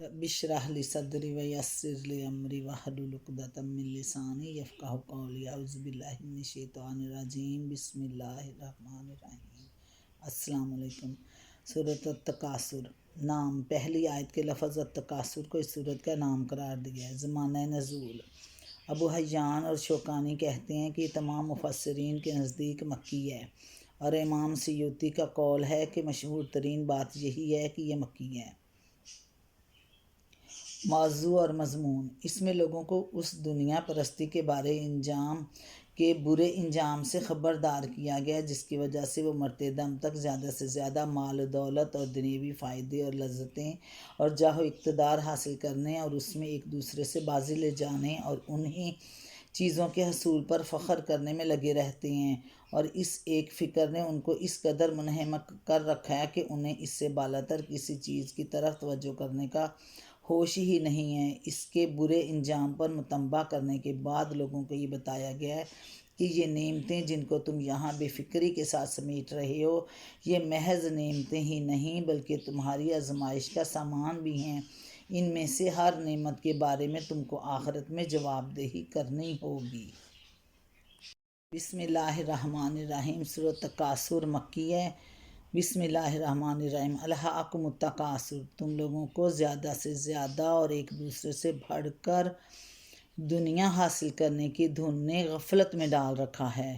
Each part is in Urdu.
رب اشرح لی صدری ویسر لی امری واحلل عقدۃ من لسانی یفقہوا قولی اعوذ باللہ من الشیطان الرجیم بسم اللہ الرحمن الرحیم۔ السلام علیکم۔ سورۃ التکاثر نام، پہلی آیت کے لفظ التکاثر کو اس سورت کا نام قرار دیا ہے۔ زمانہ نزول، ابو حیان اور شوکانی کہتے ہیں کہ یہ تمام مفسرین کے نزدیک مکی ہے، اور امام سیوطی کا قول ہے کہ مشہور ترین بات یہی ہے کہ یہ مکی ہے۔ موضوع اور مضمون، اس میں لوگوں کو اس دنیا پرستی کے برے انجام سے خبردار کیا گیا جس کی وجہ سے وہ مرتے دم تک زیادہ سے زیادہ مال و دولت اور دنیوی فائدے اور لذتیں اور جاہ و اقتدار حاصل کرنے اور اس میں ایک دوسرے سے بازی لے جانے اور انہی چیزوں کے حصول پر فخر کرنے میں لگے رہتے ہیں، اور اس ایک فکر نے ان کو اس قدر منہمک کر رکھا ہے کہ انہیں اس سے بالاتر کسی چیز کی طرف توجہ کرنے کا ہوش ہی نہیں ہے۔ اس کے برے انجام پر متنبہ کرنے کے بعد لوگوں کو یہ بتایا گیا ہے کہ یہ نعمتیں جن کو تم یہاں بے فکری کے ساتھ سمیٹ رہے ہو، یہ محض نعمتیں ہی نہیں بلکہ تمہاری آزمائش کا سامان بھی ہیں۔ ان میں سے ہر نعمت کے بارے میں تم کو آخرت میں جواب دہی کرنی ہوگی۔ بسم اللہ الرحمن الرحیم۔ سورۃ تکاثر مکی ہے۔ بسم اللہ الرحمن الرحیم۔ الہاکم التکاثر، تم لوگوں کو زیادہ سے زیادہ اور ایک دوسرے سے بڑھ کر دنیا حاصل کرنے کی دھن نے غفلت میں ڈال رکھا ہے،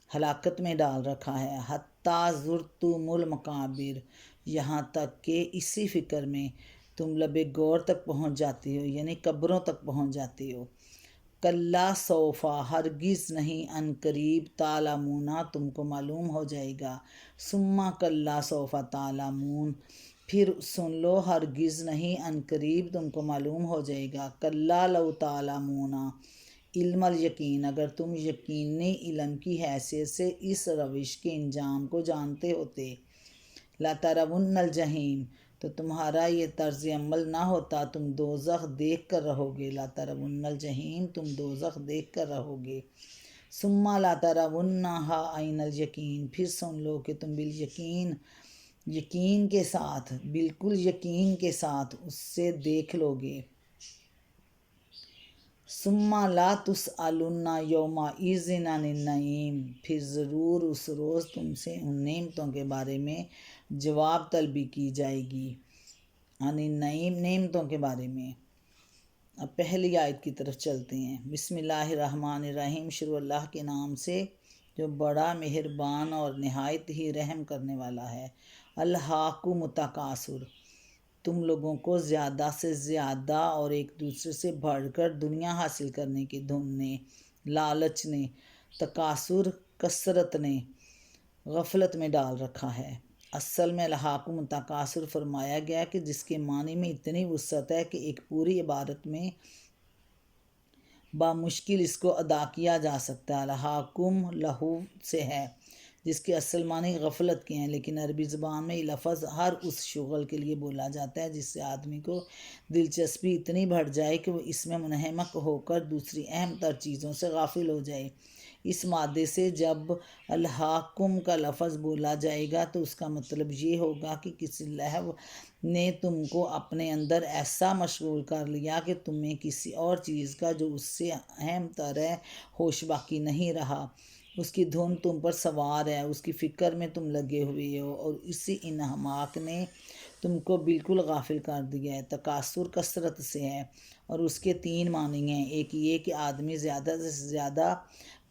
ہلاکت میں ڈال رکھا ہے۔ حتیٰ زرتم المقابر، یہاں تک کہ اسی فکر میں تم لب گور تک پہنچ جاتی ہو، یعنی قبروں تک پہنچ جاتی ہو۔ کلا سوفا، ہرگز نہیں، ان قریب، تعلمون، تم کو معلوم ہو جائے گا۔ ثم کلا سوفا تعلمون، پھر سن لو، ہرگز نہیں، ان قریب تم کو معلوم ہو جائے گا۔ کلا لو تعلمون علم الیقین، اگر تم یقینی علم کی حیثیت سے اس روش کے انجام کو جانتے ہوتے، لترون الجحیم، تو تمہارا یہ طرز عمل نہ ہوتا، تم دوزخ دیکھ کر رہو گے۔ لترون الجحیم، تم دوزخ دیکھ کر رہو گے۔ ثم لترونہا عین الیقین، پھر سن لو کہ تم بالیقین، یقین کے ساتھ، بالکل یقین کے ساتھ اس سے دیکھ لو گے۔ ثم لا تسألن یومئذ عن النعیم، پھر ضرور اس روز تم سے ان نعمتوں کے بارے میں جواب طلبی کی جائے گی۔ عن النعیم، نعمتوں کے بارے میں۔ اب پہلی آیت کی طرف چلتے ہیں۔ بسم اللہ الرحمن الرحیم، شروع اللہ کے نام سے جو بڑا مہربان اور نہایت ہی رحم کرنے والا ہے۔ الہاکم التکاثر، تم لوگوں کو زیادہ سے زیادہ اور ایک دوسرے سے بڑھ کر دنیا حاصل کرنے کی دھن نے، لالچ نے، تکاثر کثرت نے غفلت میں ڈال رکھا ہے۔ اصل میں الہاکم التکاثر فرمایا گیا کہ جس کے معنی میں اتنی وسعت ہے کہ ایک پوری عبارت میں بامشکل اس کو ادا کیا جا سکتا ہے۔ الہاکم لہو سے ہے جس کے اصل معنی غفلت کے ہیں، لیکن عربی زبان میں یہ لفظ ہر اس شغل کے لیے بولا جاتا ہے جس سے آدمی کو دلچسپی اتنی بڑھ جائے کہ وہ اس میں منہمک ہو کر دوسری اہم تر چیزوں سے غافل ہو جائے۔ اس مادے سے جب الہاکم کا لفظ بولا جائے گا تو اس کا مطلب یہ ہوگا کہ کسی لہو نے تم کو اپنے اندر ایسا مشغول کر لیا کہ تمہیں کسی اور چیز کا جو اس سے اہم تر ہے ہوش باقی نہیں رہا۔ اس کی دھن تم پر سوار ہے، اس کی فکر میں تم لگے ہوئے ہو، اور اسی انہماک نے تم کو بالکل غافل کر دیا ہے۔ تکاثر کثرت سے ہے اور اس کے تین معنی ہیں۔ ایک یہ کہ آدمی زیادہ سے زیادہ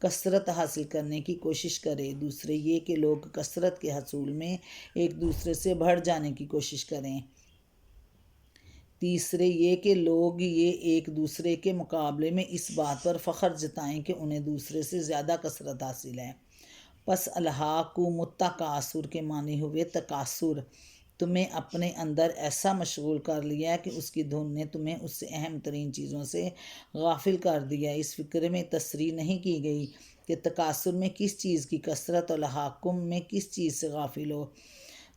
کثرت حاصل کرنے کی کوشش کرے، دوسرے یہ کہ لوگ کثرت کے حصول میں ایک دوسرے سے بڑھ جانے کی کوشش کریں، تیسرے یہ کہ لوگ یہ ایک دوسرے کے مقابلے میں اس بات پر فخر جتائیں کہ انہیں دوسرے سے زیادہ کثرت حاصل ہے۔ پس الہاکم التکاثر کے معنی ہوئے تکاثر، تمہیں اپنے اندر ایسا مشغول کر لیا کہ اس کی دھن نے تمہیں اس سے اہم ترین چیزوں سے غافل کر دیا۔ اس فکر میں تصریح نہیں کی گئی کہ تکاثر میں کس چیز کی کثرت اور الہاکم میں کس چیز سے غافل ہو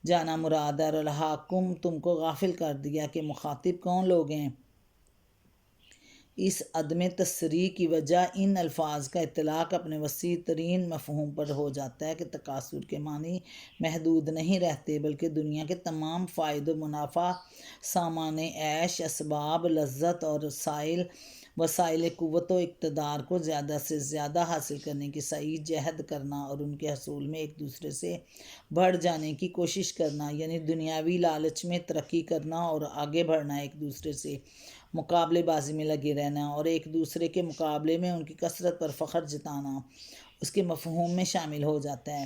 جانا مراد ہے، اور الہاکم تم کو غافل کر دیا کہ مخاطب کون لوگ ہیں۔ اس عدم تصریح کی وجہ ان الفاظ کا اطلاق اپنے وسیع ترین مفہوم پر ہو جاتا ہے کہ تکاثر کے معنی محدود نہیں رہتے، بلکہ دنیا کے تمام فائد و منافع، سامان عیش، اسباب لذت اور وسائل قوت و اقتدار کو زیادہ سے زیادہ حاصل کرنے کی سعی جہد کرنا اور ان کے حصول میں ایک دوسرے سے بڑھ جانے کی کوشش کرنا، یعنی دنیاوی لالچ میں ترقی کرنا اور آگے بڑھنا، ایک دوسرے سے مقابلے بازی میں لگے رہنا اور ایک دوسرے کے مقابلے میں ان کی کثرت پر فخر جتانا اس کے مفہوم میں شامل ہو جاتا ہے۔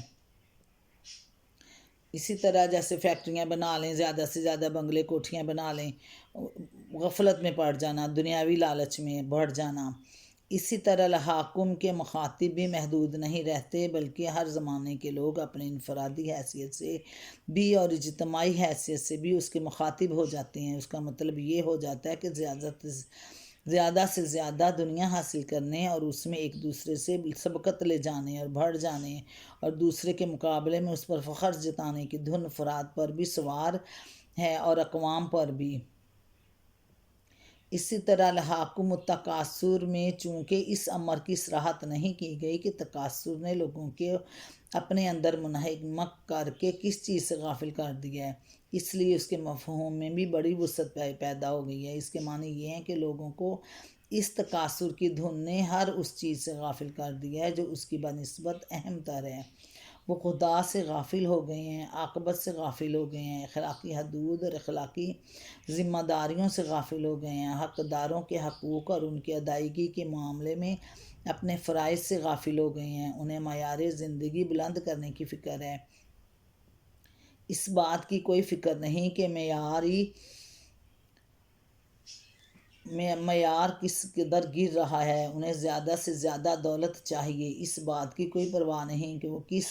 اسی طرح جیسے فیکٹریاں بنا لیں، زیادہ سے زیادہ بنگلے کوٹھیاں بنا لیں، غفلت میں پڑ جانا، دنیاوی لالچ میں بڑھ جانا۔ اسی طرح لحاکم کے مخاطب بھی محدود نہیں رہتے، بلکہ ہر زمانے کے لوگ اپنے انفرادی حیثیت سے بھی اور اجتماعی حیثیت سے بھی اس کے مخاطب ہو جاتے ہیں۔ اس کا مطلب یہ ہو جاتا ہے کہ زیادہ سے زیادہ دنیا حاصل کرنے اور اس میں ایک دوسرے سے سبقت لے جانے اور بڑھ جانے اور دوسرے کے مقابلے میں اس پر فخر جتانے کی دھن افراد پر بھی سوار ہے اور اقوام پر بھی۔ اسی طرح لحاکم التکاثر میں چونکہ اس امر کی صراحت نہیں کی گئی کہ تکاثر نے لوگوں کے اپنے اندر منہمک کر کے کس چیز سے غافل کر دیا ہے، اس لیے اس کے مفہوم میں بھی بڑی وسعت پیدا ہو گئی ہے۔ اس کے معنی یہ ہیں کہ لوگوں کو اس تکاثر کی دھن نے ہر اس چیز سے غافل کر دیا ہے جو اس کی بنسبت اہم تر ہے۔ وہ خدا سے غافل ہو گئے ہیں، عاقبت سے غافل ہو گئے ہیں، اخلاقی حدود اور اخلاقی ذمہ داریوں سے غافل ہو گئے ہیں، حقداروں کے حقوق اور ان کی ادائیگی کے معاملے میں اپنے فرائض سے غافل ہو گئے ہیں۔ انہیں معیار زندگی بلند کرنے کی فکر ہے، اس بات کی کوئی فکر نہیں کہ معیار کس قدر گر رہا ہے۔ انہیں زیادہ سے زیادہ دولت چاہیے، اس بات کی کوئی پرواہ نہیں کہ وہ کس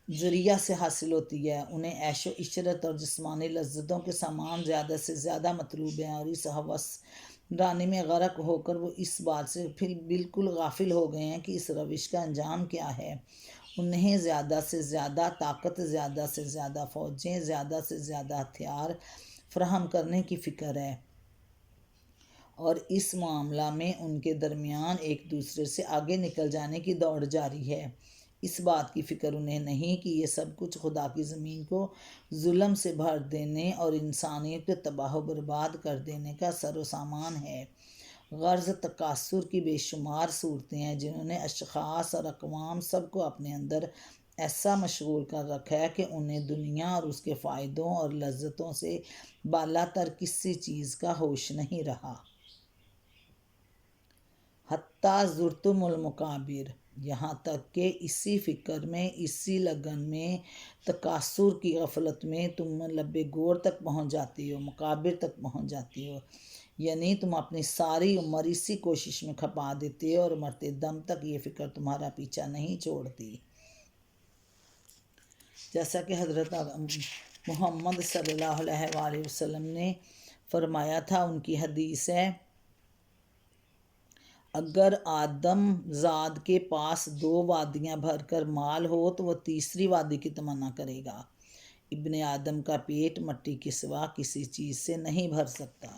ذریعہ سے حاصل ہوتی ہے۔ انہیں عیش و عشرت اور جسمانی لذتوں کے سامان زیادہ سے زیادہ مطلوب ہیں اور اس ہوس رانی میں غرق ہو کر وہ اس بات سے پھر بالکل غافل ہو گئے ہیں کہ اس روش کا انجام کیا ہے۔ انہیں زیادہ سے زیادہ طاقت، زیادہ سے زیادہ فوجیں، زیادہ سے زیادہ ہتھیار فراہم کرنے کی فکر ہے اور اس معاملہ میں ان کے درمیان ایک دوسرے سے آگے نکل جانے کی دوڑ جاری ہے۔ اس بات کی فکر انہیں نہیں کہ یہ سب کچھ خدا کی زمین کو ظلم سے بھر دینے اور انسانیت کو تباہ و برباد کر دینے کا سر و سامان ہے۔ غرض تکاثر کی بے شمار صورتیں ہیں جنہوں نے اشخاص اور اقوام سب کو اپنے اندر ایسا مشغول کر رکھا ہے کہ انہیں دنیا اور اس کے فائدوں اور لذتوں سے بالاتر کسی چیز کا ہوش نہیں رہا۔ حتیٰ زرتم المقابر، یہاں تک کہ اسی فکر میں، اسی لگن میں، تکاثر کی غفلت میں تم لبِ گور تک پہنچ جاتی ہو، مقابر تک پہنچ جاتی ہو، یعنی تم اپنی ساری عمر اسی کوشش میں کھپا دیتے ہو اور مرتے دم تک یہ فکر تمہارا پیچھا نہیں چھوڑتی۔ جیسا کہ حضرت محمد صلی اللہ علیہ وآلہ وسلم نے فرمایا تھا، ان کی حدیث ہے، اگر آدم زاد کے پاس 2 وادیاں بھر کر مال ہو تو وہ تیسری وادی کی تمنا کرے گا۔ ابن آدم کا پیٹ مٹی کے سوا کسی چیز سے نہیں بھر سکتا۔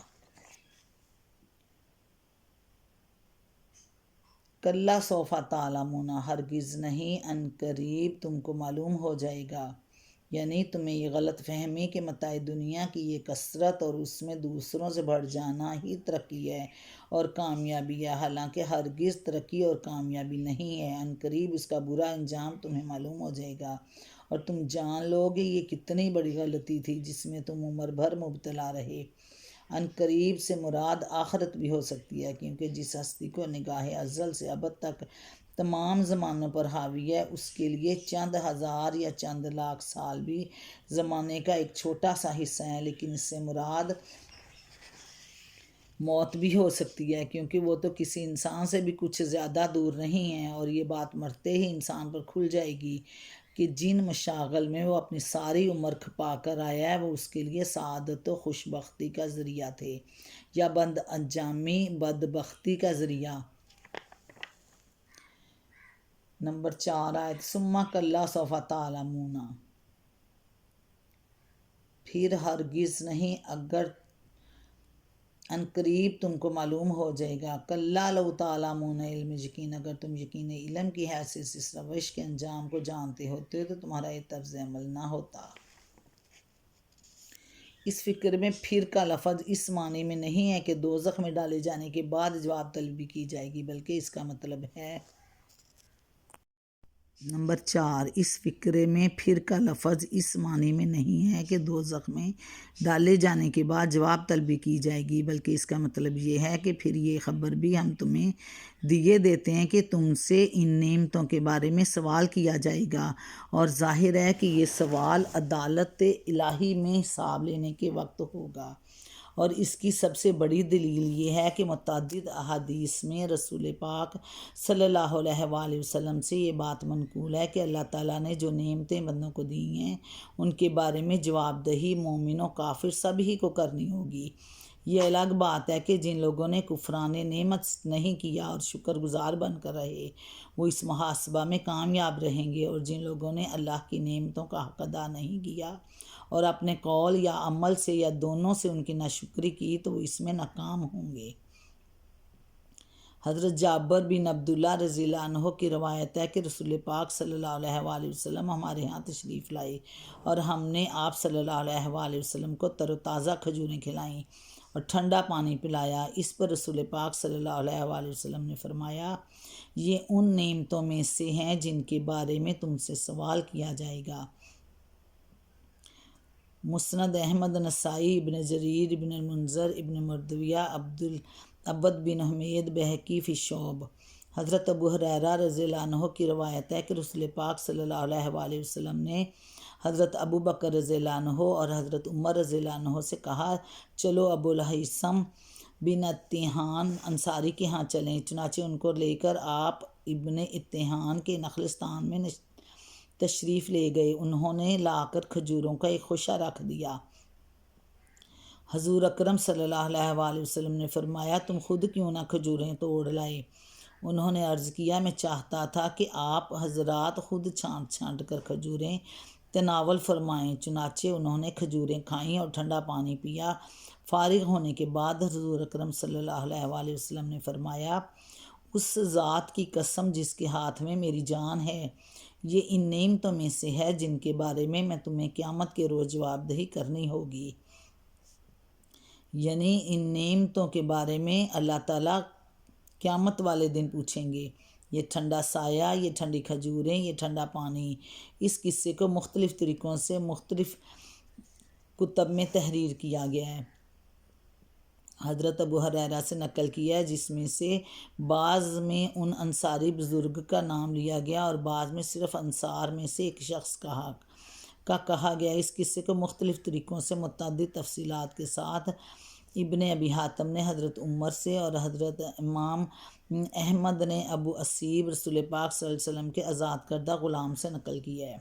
کلا سوف تعلمون، ہرگز نہیں، عن قریب تم کو معلوم ہو جائے گا، یعنی تمہیں یہ غلط فہمی کہ متاع دنیا کی یہ کثرت اور اس میں دوسروں سے بڑھ جانا ہی ترقی ہے اور کامیابی ہے، حالانکہ ہرگز ترقی اور کامیابی نہیں ہے۔ عن قریب اس کا برا انجام تمہیں معلوم ہو جائے گا اور تم جان لو گے یہ کتنی بڑی غلطی تھی جس میں تم عمر بھر مبتلا رہے۔ عن قریب سے مراد آخرت بھی ہو سکتی ہے، کیونکہ جس ہستی کو نگاہ ازل سے ابد تک تمام زمانوں پر حاوی ہے، اس کے لیے چند ہزار یا چند لاکھ سال بھی زمانے کا ایک چھوٹا سا حصہ ہے، لیکن اس سے مراد موت بھی ہو سکتی ہے، کیونکہ وہ تو کسی انسان سے بھی کچھ زیادہ دور نہیں ہے، اور یہ بات مرتے ہی انسان پر کھل جائے گی کہ جن مشاغل میں وہ اپنی ساری عمر کھپا کر آیا ہے وہ اس کے لیے سعادت و خوشبختی کا ذریعہ تھے یا بد انجامی بدبختی کا ذریعہ۔ نمبر 4 آیت، ثم کلا سوف تعلمون، پھر ہرگز نہیں، اگر ان قریب تم کو معلوم ہو جائے گا۔ کلا لو تعلمون علم یقین، اگر تم یقین علم کی حیثیت سے اس روش کے انجام کو جانتے ہوتے تو تمہارا یہ طرز عمل نہ ہوتا۔ اس فکر میں پھر کا لفظ اس معنی میں نہیں ہے کہ دوزخ میں ڈالے جانے کے بعد جواب طلبی کی جائے گی، بلکہ اس کا مطلب ہے نمبر 4، اس فقرے میں پھر کا لفظ اس معنی میں نہیں ہے کہ دوزخ میں ڈالے جانے کے بعد جواب طلبی کی جائے گی، بلکہ اس کا مطلب یہ ہے کہ پھر یہ خبر بھی ہم تمہیں دیے دیتے ہیں کہ تم سے ان نعمتوں کے بارے میں سوال کیا جائے گا، اور ظاہر ہے کہ یہ سوال عدالت الہی میں حساب لینے کے وقت ہوگا۔ اور اس کی سب سے بڑی دلیل یہ ہے کہ متعدد احادیث میں رسول پاک صلی اللہ علیہ وآلہ وسلم سے یہ بات منقول ہے کہ اللہ تعالیٰ نے جو نعمتیں بندوں کو دی ہیں ان کے بارے میں جواب دہی مومن و کافر سب ہی کو کرنی ہوگی۔ یہ الگ بات ہے کہ جن لوگوں نے کفران نعمت نہیں کیا اور شکر گزار بن کر رہے وہ اس محاسبہ میں کامیاب رہیں گے، اور جن لوگوں نے اللہ کی نعمتوں کا حق ادا نہیں کیا اور اپنے قول یا عمل سے یا دونوں سے ان کی ناشکری کی تو وہ اس میں ناکام ہوں گے۔ حضرت جابر بن عبداللہ رضی اللہ عنہ کی روایت ہے کہ رسول پاک صلی اللہ علیہ وآلہ وسلم ہمارے ہاں تشریف لائے اور ہم نے آپ صلی اللہ علیہ وآلہ وسلم کو تر و تازہ کھجوریں کھلائیں اور ٹھنڈا پانی پلایا۔ اس پر رسول پاک صلی اللہ علیہ وآلہ وسلم نے فرمایا، یہ ان نعمتوں میں سے ہیں جن کے بارے میں تم سے سوال کیا جائے گا۔ مسند احمد، نسائی، ابن جریر، ابن المنذر، ابن مردویہ، عبد بن حمید، بہقی فی الشعب۔ حضرت ابو ہریرہ رضی اللہ عنہ کی روایت ہے کہ رسول پاک صلی اللہ علیہ وآلہ وسلم نے حضرت ابو بکر رضی اللہ عنہ اور حضرت عمر رضی اللہ عنہ سے کہا، چلو ابو الہیثم بن اتحان انصاری کے ہاں چلیں۔ چنانچہ ان کو لے کر آپ ابن اتحان کے نخلستان میں تشریف لے گئے۔ انہوں نے لا کر کھجوروں کا ایک خوشہ رکھ دیا۔ حضور اکرم صلی اللہ علیہ وآلہ وسلم نے فرمایا، تم خود کیوں نہ کھجوریں توڑ لائے؟ انہوں نے عرض کیا، میں چاہتا تھا کہ آپ حضرات خود چھانٹ چھانٹ کر کھجوریں تناول فرمائیں۔ چنانچہ انہوں نے کھجوریں کھائیں اور ٹھنڈا پانی پیا۔ فارغ ہونے کے بعد حضور اکرم صلی اللہ علیہ وآلہ وسلم نے فرمایا، اس ذات کی قسم جس کے ہاتھ میں میری جان ہے، یہ ان نعمتوں میں سے ہے جن کے بارے میں تمہیں قیامت کے روز جواب دہی کرنی ہوگی۔ یعنی ان نعمتوں کے بارے میں اللہ تعالیٰ قیامت والے دن پوچھیں گے۔ یہ ٹھنڈا سایہ، یہ ٹھنڈی کھجوریں، یہ ٹھنڈا پانی۔ اس قصے کو مختلف طریقوں سے مختلف کتب میں تحریر کیا گیا ہے۔ حضرت ابو ہریرہ سے نقل کیا ہے، جس میں سے بعض میں ان انصاری بزرگ کا نام لیا گیا اور بعض میں صرف انصار میں سے ایک شخص کا کہا گیا۔ اس قصے کو مختلف طریقوں سے متعدد تفصیلات کے ساتھ ابن ابی حاتم نے حضرت عمر سے اور حضرت امام احمد نے ابو اسیب رسول پاک صلی اللہ علیہ وسلم کے آزاد کردہ غلام سے نقل کیا ہے۔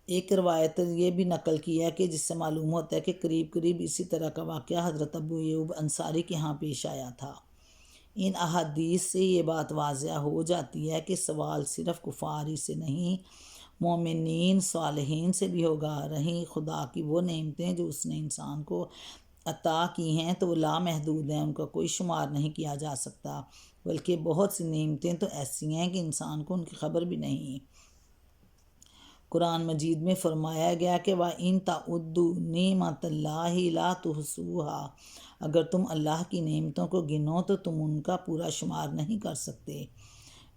ایک روایت یہ بھی نقل کی ہے کہ جس سے معلوم ہوتا ہے کہ قریب قریب اسی طرح کا واقعہ حضرت ابو ایوب انصاری کے ہاں پیش آیا تھا۔ ان احادیث سے یہ بات واضح ہو جاتی ہے کہ سوال صرف کفار ہی سے نہیں، مومنین صالحین سے بھی ہوگا۔ رہیں خدا کی وہ نعمتیں جو اس نے انسان کو عطا کی ہیں تو وہ لامحدود ہیں، ان کا کوئی شمار نہیں کیا جا سکتا، بلکہ بہت سی نعمتیں تو ایسی ہیں کہ انسان کو ان کی خبر بھی نہیں۔ قرآن مجید میں فرمایا گیا کہ وَإِن تَعُدُّوا نِعْمَتَ اللَّهِ لَا تُحْصُوهَا، اگر تم اللہ کی نعمتوں کو گنو تو تم ان کا پورا شمار نہیں کر سکتے۔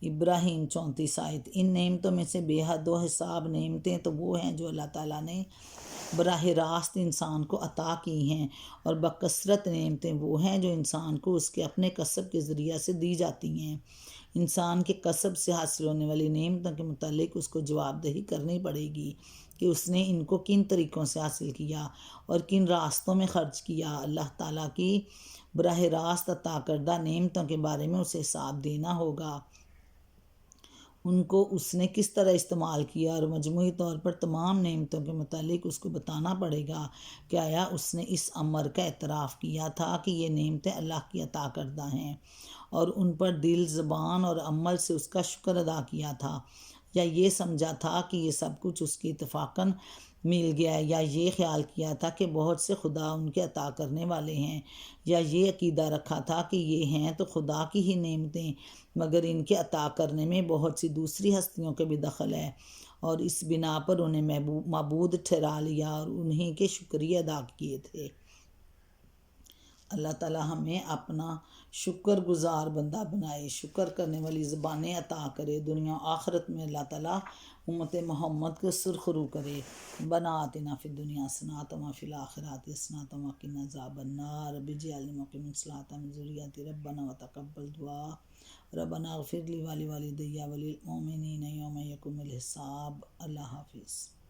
ابراہیم 34 آیت۔ ان نعمتوں میں سے بے حد و حساب نعمتیں تو وہ ہیں جو اللہ تعالیٰ نے براہ راست انسان کو عطا کی ہیں، اور بکثرت نعمتیں وہ ہیں جو انسان کو اس کے اپنے کسب کے ذریعہ سے دی جاتی ہیں۔ انسان کے کسب سے حاصل ہونے والی نعمتوں کے متعلق اس کو جواب دہی کرنی پڑے گی کہ اس نے ان کو کن طریقوں سے حاصل کیا اور کن راستوں میں خرچ کیا۔ اللہ تعالیٰ کی براہ راست عطا کردہ نعمتوں کے بارے میں اسے حساب دینا ہوگا، ان کو اس نے کس طرح استعمال کیا، اور مجموعی طور پر تمام نعمتوں کے متعلق اس کو بتانا پڑے گا کہ آیا اس نے اس امر کا اعتراف کیا تھا کہ یہ نعمتیں اللہ کی عطا کردہ ہیں، اور ان پر دل، زبان اور عمل سے اس کا شکر ادا کیا تھا، یا یہ سمجھا تھا کہ یہ سب کچھ اس کی اتفاقاً مل گیا، یا یہ خیال کیا تھا کہ بہت سے خدا ان کے عطا کرنے والے ہیں، یا یہ عقیدہ رکھا تھا کہ یہ ہیں تو خدا کی ہی نعمتیں، مگر ان کے عطا کرنے میں بہت سی دوسری ہستیوں کے بھی دخل ہے، اور اس بنا پر انہیں معبود ٹھہرا لیا اور انہیں کے شکریہ ادا کیے تھے۔ اللہ تعالیٰ ہمیں اپنا شکر گزار بندہ بنائے، شکر کرنے والی زبانیں عطا کرے، دنیا و آخرت میں اللہ تعالیٰ امت محمد کو سرخرو کرے۔ ربنا آتنا فی الدنیا حسنۃ وفی الآخرۃ حسنۃ وقنا عذاب النار، رب اجعلنی مقیم الصلاۃ ومن ذریتی ربنا وتقبل دعا، ربنا اغفر لی ولوالدی وللمؤمنین یوم یقوم الحساب۔ اللہ حافظ۔